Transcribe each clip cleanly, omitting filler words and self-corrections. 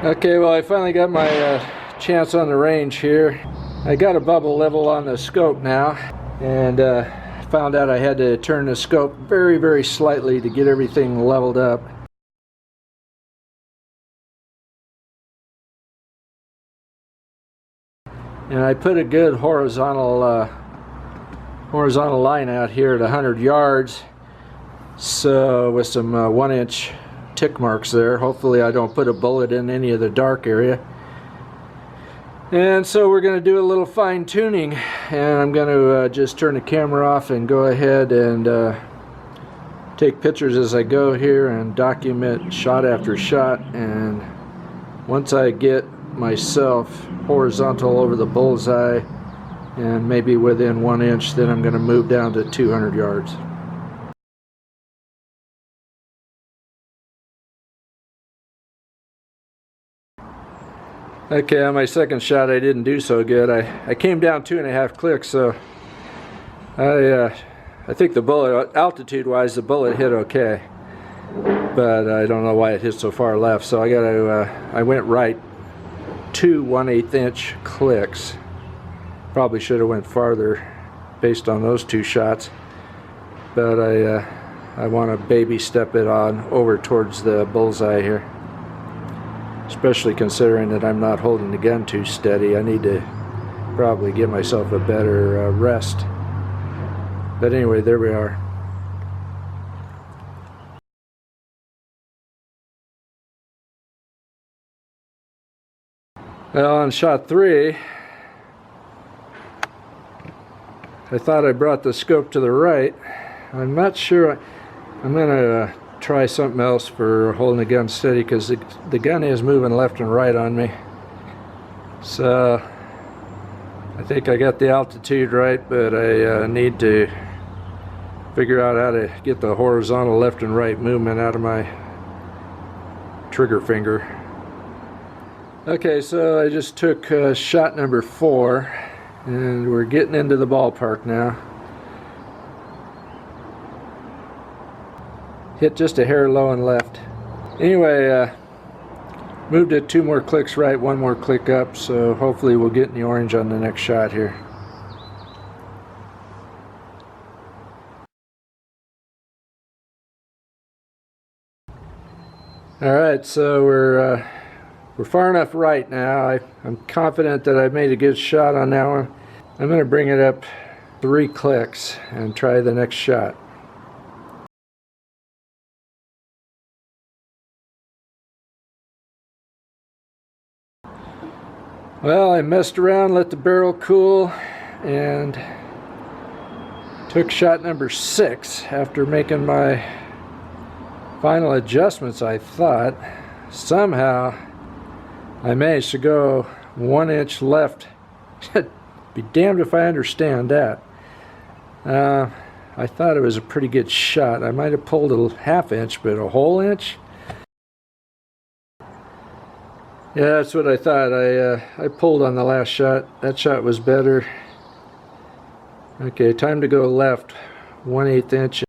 Okay, well I finally got my chance on the range here. I got a bubble level on the scope now, and found out I had to turn the scope very slightly to get everything leveled up. And I put a good horizontal line out here at 100 yards, so with some 1-inch tick marks there. Hopefully I don't put a bullet in any of the dark area. And so we're going to do a little fine tuning, and I'm going to just turn the camera off and go ahead and take pictures as I go here and document shot after shot. And once I get myself horizontal over the bullseye and maybe within 1 inch, then I'm going to move down to 200 yards. Okay, on my second shot I didn't do so good. I came down 2.5 clicks, so I think the bullet, altitude wise, the bullet hit okay, but I don't know why it hit so far left, so I went right 2 1/8 inch clicks. Probably should have went farther based on those 2 shots, but I want to baby step it on over towards the bullseye here, especially considering that I'm not holding the gun too steady. I need to probably give myself a better rest. But anyway, there we are. Well, on shot 3, I thought I brought the scope to the right. I'm not sure. I'm going to try something else for holding the gun steady, because the gun is moving left and right on me. So I think I got the altitude right, but I need to figure out how to get the horizontal left and right movement out of my trigger finger. Okay, so I just took shot number 4, and we're getting into the ballpark now. Hit just a hair low and left. Anyway, moved it 2 more clicks right, 1 more click up, so hopefully we'll get in the orange on the next shot here. Alright, so we're far enough right now. I'm confident that I made a good shot on that one. I'm going to bring it up 3 clicks and try the next shot. Well, I messed around, let the barrel cool, and took shot number 6 after making my final adjustments. I thought somehow I managed to go 1 inch left. Be damned if I understand that. I thought it was a pretty good shot. I might have pulled a 1/2 inch, but a whole inch? Yeah, that's what I thought. I pulled on the last shot. That shot was better. Okay, time to go left 1/8 inch.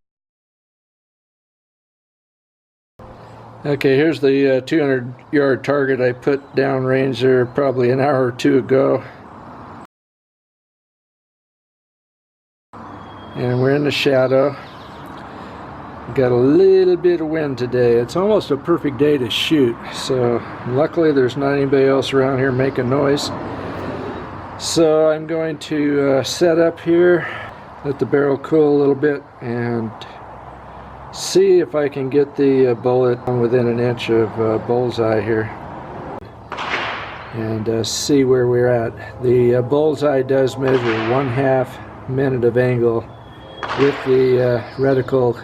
Okay, here's the 200 yard target I put down range there probably an hour or 2 ago. And we're in the shadow. Got a little bit of wind today. It's almost a perfect day to shoot, so luckily there's not anybody else around here making noise. So I'm going to set up here, let the barrel cool a little bit, and see if I can get the bullet within 1 inch of bullseye here, and see where we're at. The bullseye does measure 1/2 minute of angle with the reticle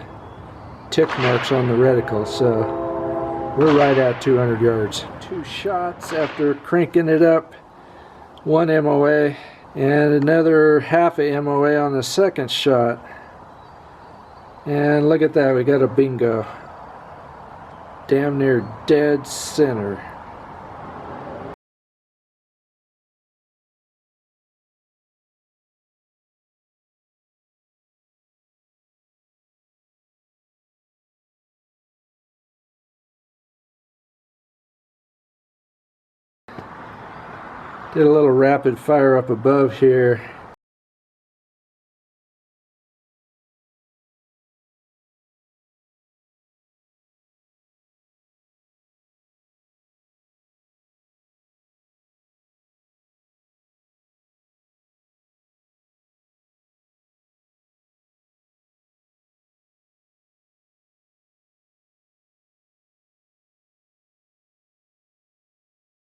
tick marks on the reticle, so we're right at 200 yards. 2 shots after cranking it up, 1 MOA, and another 1/2 MOA on the second shot. And look at that, we got a bingo. Damn near dead center. Did a little rapid fire up above here.